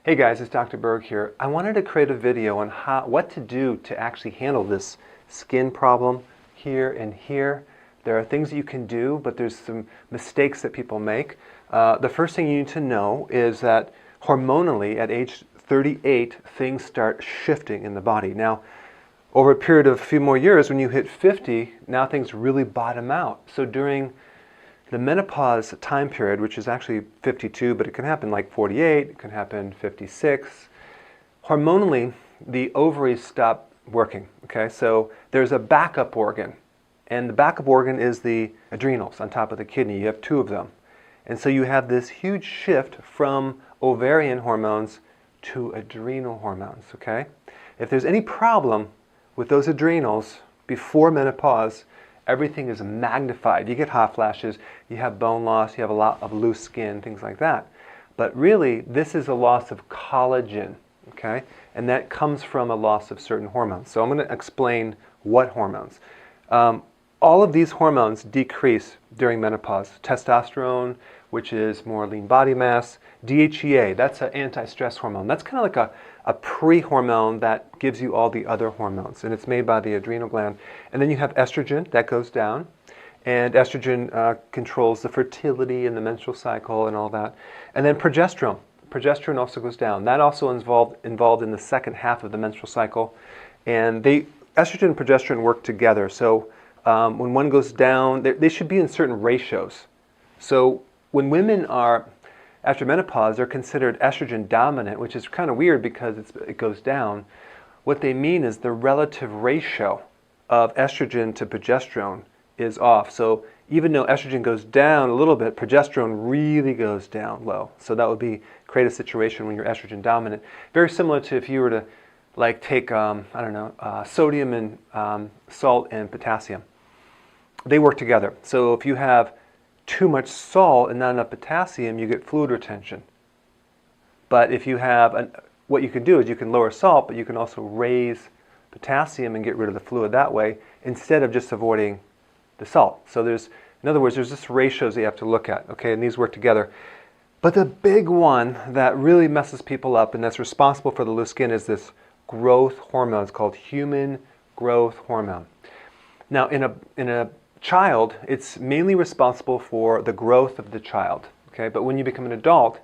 Hey guys, it's Dr. Berg here. I wanted to create a video on what to do to actually handle this skin problem here and here. There are things that you can do, but there's some mistakes that people make. The first thing you need to know is that hormonally at age 38, things start shifting in the body. Now, over a period of a few more years, when you hit 50, now things really bottom out. So during the menopause time period, which is actually 52, but it can happen like 48, it can happen 56. Hormonally, the ovaries stop working, okay? So there's a backup organ, and the backup organ is the adrenals on top of the kidney. You have two of them. And so you have this huge shift from ovarian hormones to adrenal hormones, okay? If there's any problem with those adrenals before menopause, everything is magnified. You get hot flashes, you have bone loss, you have a lot of loose skin, things like that. But really, this is a loss of collagen, okay? And that comes from a loss of certain hormones. So I'm going to explain what hormones. All of these hormones decrease during menopause. Testosterone, which is more lean body mass. DHEA, that's an anti-stress hormone. That's kind of like a pre-hormone that gives you all the other hormones, and it's made by the adrenal gland. And then you have estrogen, that goes down, and estrogen controls the fertility and the menstrual cycle and all that. And then progesterone. Progesterone also goes down. That also involved in the second half of the menstrual cycle. And estrogen and progesterone work together. So when one goes down, they should be in certain ratios. So when women are after menopause, they're considered estrogen dominant, which is kind of weird because it goes down. What they mean is the relative ratio of estrogen to progesterone is off. So even though estrogen goes down a little bit, progesterone really goes down low. So that would create a situation when you're estrogen dominant. Very similar to if you were to like take, sodium and salt and potassium. They work together. So if you have too much salt and not enough potassium, you get fluid retention. But if you have, what you can do is you can lower salt, but you can also raise potassium and get rid of the fluid that way, instead of just avoiding the salt. So in other words, there's just ratios that you have to look at, okay, and these work together. But the big one that really messes people up and that's responsible for the loose skin is this growth hormone. It's called human growth hormone. Now, in a child, it's mainly responsible for the growth of the child, okay? But when you become an adult,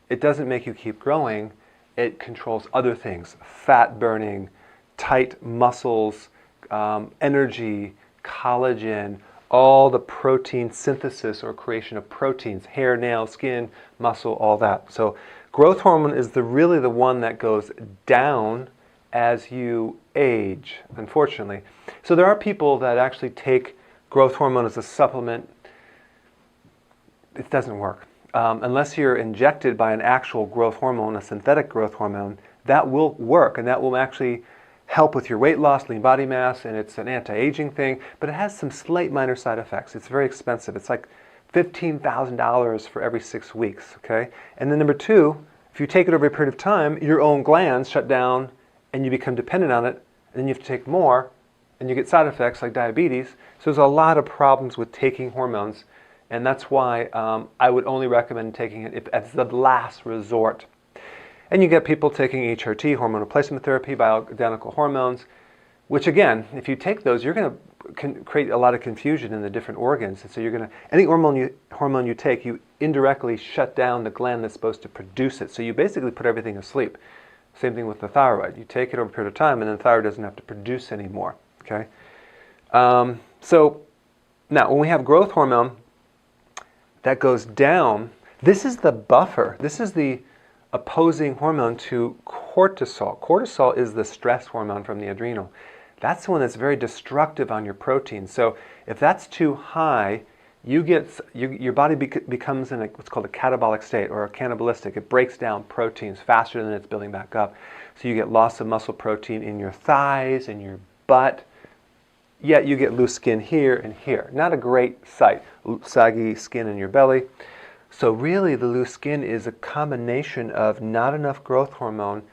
it doesn't make you keep growing. It controls other things: fat burning, tight muscles, energy, collagen, all the protein synthesis or creation of proteins, hair, nail, skin, muscle, all that. So growth hormone is really the one that goes down as you age, unfortunately. So there are people that actually take growth hormone as a supplement. It doesn't work. Unless you're injected by an actual growth hormone, a synthetic growth hormone, that will work and that will actually help with your weight loss, lean body mass, and it's an anti-aging thing, but it has some slight minor side effects. It's very expensive. It's like $15,000 for every 6 weeks, okay? And then number two, if you take it over a period of time, your own glands shut down and you become dependent on it, and then you have to take more, and you get side effects like diabetes. So there's a lot of problems with taking hormones, and that's why I would only recommend taking it as the last resort. And you get people taking HIIT, hormone replacement therapy, bioidentical hormones, which again, if you take those, you're going to create a lot of confusion in the different organs. And so any hormone you take, you indirectly shut down the gland that's supposed to produce it. So you basically put everything asleep. Same thing with the thyroid. You take it over a period of time, and then the thyroid doesn't have to produce anymore. Okay. So now when we have growth hormone that goes down, this is the buffer. This is the opposing hormone to cortisol. Cortisol is the stress hormone from the adrenal. That's the one that's very destructive on your protein. So if that's too high, your body becomes in what's called a catabolic state, or a cannibalistic. It breaks down proteins faster than it's building back up. So you get loss of muscle protein in your thighs and your butt. Yet you get loose skin here and here. Not a great sight. Saggy skin in your belly. So really the loose skin is a combination of not enough growth hormone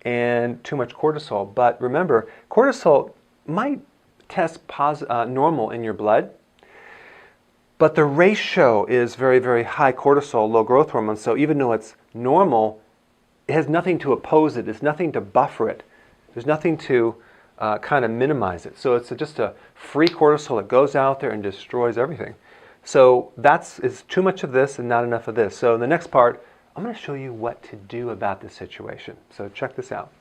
and too much cortisol. But remember, cortisol might test normal in your blood, but the ratio is very, very high cortisol, low growth hormone. So even though it's normal, it has nothing to oppose it. There's nothing to buffer it. There's nothing to kind of minimize it. So it's just a free cortisol that goes out there and destroys everything. So it's too much of this and not enough of this. So in the next part, I'm going to show you what to do about this situation. So check this out.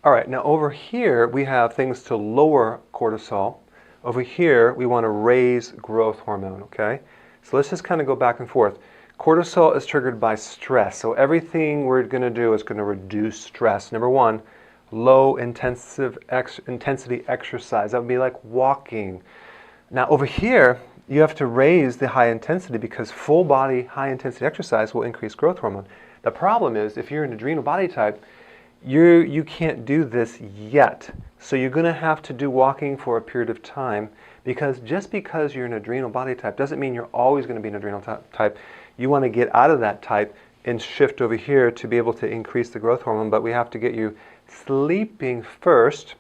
All right, now over here we have things to lower cortisol. Over here we want to raise growth hormone, okay? So let's just kind of go back and forth. Cortisol is triggered by stress. So everything we're going to do is going to reduce stress. Number one, low intensity exercise. That would be like walking. Now over here, you have to raise the high intensity because full body high intensity exercise will increase growth hormone. The problem is if you're an adrenal body type, you can't do this yet. So you're going to have to do walking for a period of time, because just because you're an adrenal body type doesn't mean you're always going to be an adrenal type. You want to get out of that type and shift over here to be able to increase the growth hormone, but we have to get you sleeping first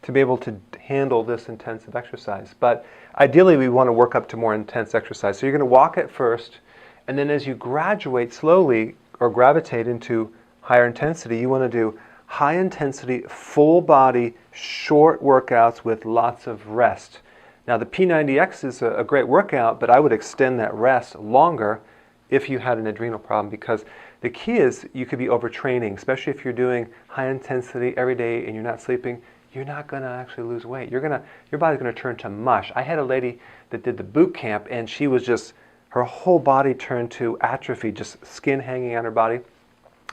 to be able to handle this intensive exercise. But ideally we want to work up to more intense exercise. So you're going to walk at first, and then as you graduate slowly or gravitate into higher intensity, you want to do high intensity, full body, short workouts with lots of rest. Now the P90X is a great workout, but I would extend that rest longer if you had an adrenal problem, because the key is you could be overtraining, especially if you're doing high intensity every day and you're not sleeping. You're not going to actually lose weight. Your body's going to turn to mush. I had a lady that did the boot camp, and she was just, her whole body turned to atrophy, just skin hanging on her body,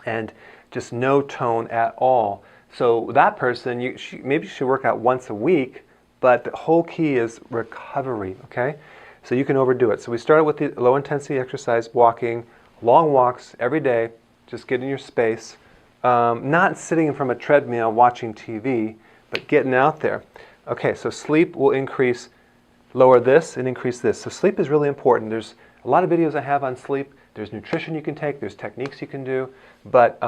and just no tone at all. So that person, maybe she should work out once a week, but the whole key is recovery, okay? So you can overdo it. So we started with the low intensity exercise, walking, long walks every day, just get in your space, not sitting from a treadmill watching TV, but getting out there. Okay, so sleep will lower this and increase this. So sleep is really important. There's a lot of videos I have on sleep. There's nutrition you can take, there's techniques you can do, but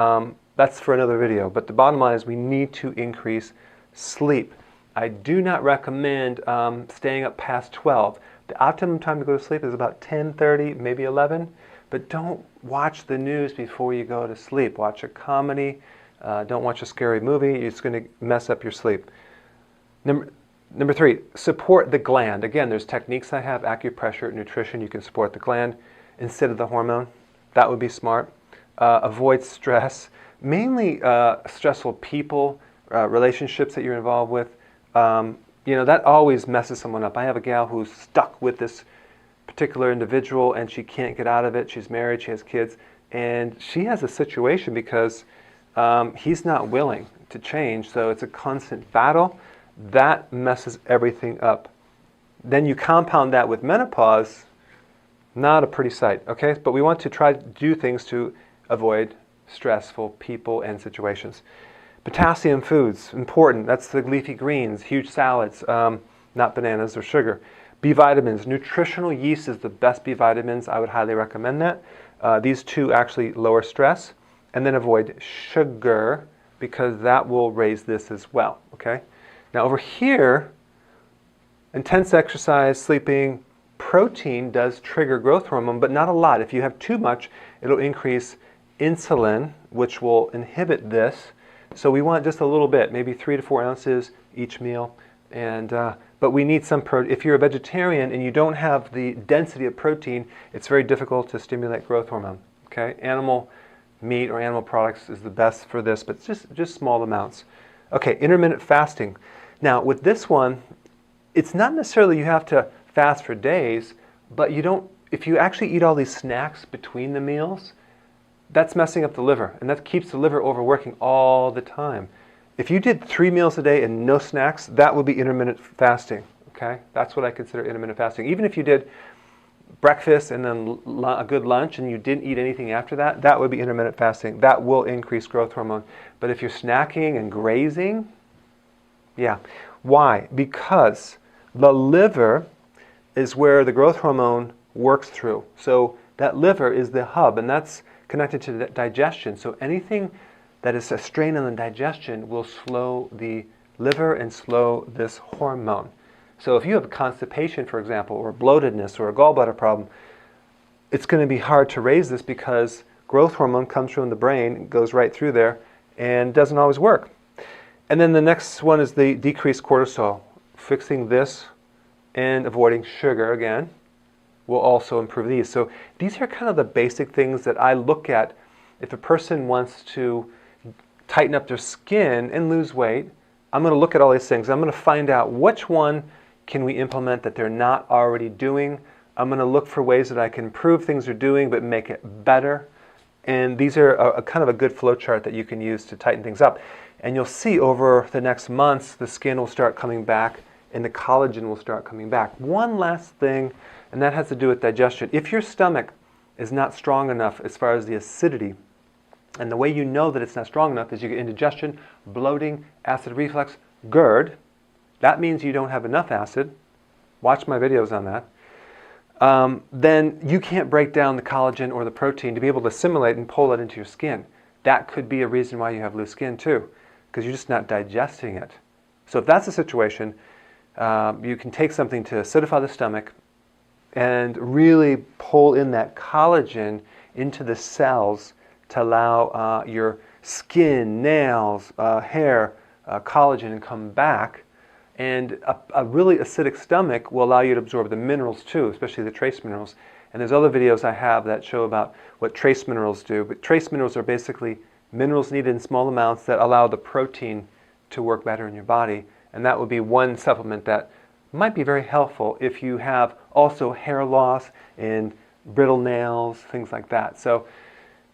that's for another video. But the bottom line is we need to increase sleep. I do not recommend staying up past 12. The optimum time to go to sleep is about 10:30, maybe 11, but don't watch the news before you go to sleep. Watch a comedy, don't watch a scary movie, it's going to mess up your sleep. Number 3, support the gland. Again, there's techniques I have, acupressure, nutrition, you can support the gland instead of the hormone. That would be smart. Avoid stress, mainly stressful people, relationships that you're involved with. That always messes someone up. I have a gal who's stuck with this particular individual and she can't get out of it. She's married, she has kids, and she has a situation because he's not willing to change, so it's a constant battle. That messes everything up. Then you compound that with menopause, not a pretty sight, okay? But we want to try to do things to avoid stressful people and situations. Potassium foods, important. That's the leafy greens, huge salads, not bananas or sugar. B vitamins, nutritional yeast is the best B vitamins. I would highly recommend that. These two actually lower stress. And then avoid sugar, because that will raise this as well, okay? Now over here, intense exercise, sleeping, protein does trigger growth hormone, but not a lot. If you have too much, it'll increase insulin, which will inhibit this. So we want just a little bit, maybe 3 to 4 ounces each meal. But we need some protein. If you're a vegetarian and you don't have the density of protein, it's very difficult to stimulate growth hormone. Okay, animal meat or animal products is the best for this, but just small amounts. Okay, intermittent fasting. Now with this one, it's not necessarily you have to fast for days, but if you actually eat all these snacks between the meals, that's messing up the liver, and that keeps the liver overworking all the time. If you did 3 meals a day and no snacks, that would be intermittent fasting, okay? That's what I consider intermittent fasting. Even if you did breakfast and then a good lunch and you didn't eat anything after that, that would be intermittent fasting. That will increase growth hormone. But if you're snacking and grazing, yeah. Why? Because the liver is where the growth hormone works through. So that liver is the hub, and that's connected to digestion. So anything that is a strain on the digestion will slow the liver and slow this hormone. So if you have constipation, for example, or bloatedness or a gallbladder problem, it's going to be hard to raise this because growth hormone comes from the brain, goes right through there, and doesn't always work. And then the next one is the decreased cortisol. Fixing this and avoiding sugar again will also improve these. So these are kind of the basic things that I look at if a person wants to tighten up their skin and lose weight. I'm going to look at all these things. I'm going to find out which one can we implement that they're not already doing. I'm going to look for ways that I can improve things they're doing but make it better. And these are a kind of a good flow chart that you can use to tighten things up. And you'll see over the next months the skin will start coming back and the collagen will start coming back. One last thing, and that has to do with digestion. If your stomach is not strong enough as far as the acidity, and the way you know that it's not strong enough is you get indigestion, bloating, acid reflux, GERD. That means you don't have enough acid. Watch my videos on that. Then you can't break down the collagen or the protein to be able to assimilate and pull it into your skin. That could be a reason why you have loose skin too, because you're just not digesting it. So if that's the situation, you can take something to acidify the stomach and really pull in that collagen into the cells to allow your skin, nails, hair, collagen to come back. And a really acidic stomach will allow you to absorb the minerals too, especially the trace minerals. And there's other videos I have that show about what trace minerals do. But trace minerals are basically minerals needed in small amounts that allow the protein to work better in your body. And that would be one supplement that might be very helpful if you have also hair loss and brittle nails, things like that. So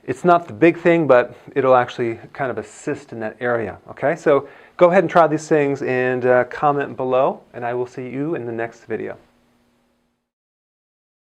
it's not the big thing, but it'll actually kind of assist in that area. Okay, so go ahead and try these things and comment below, and I will see you in the next video.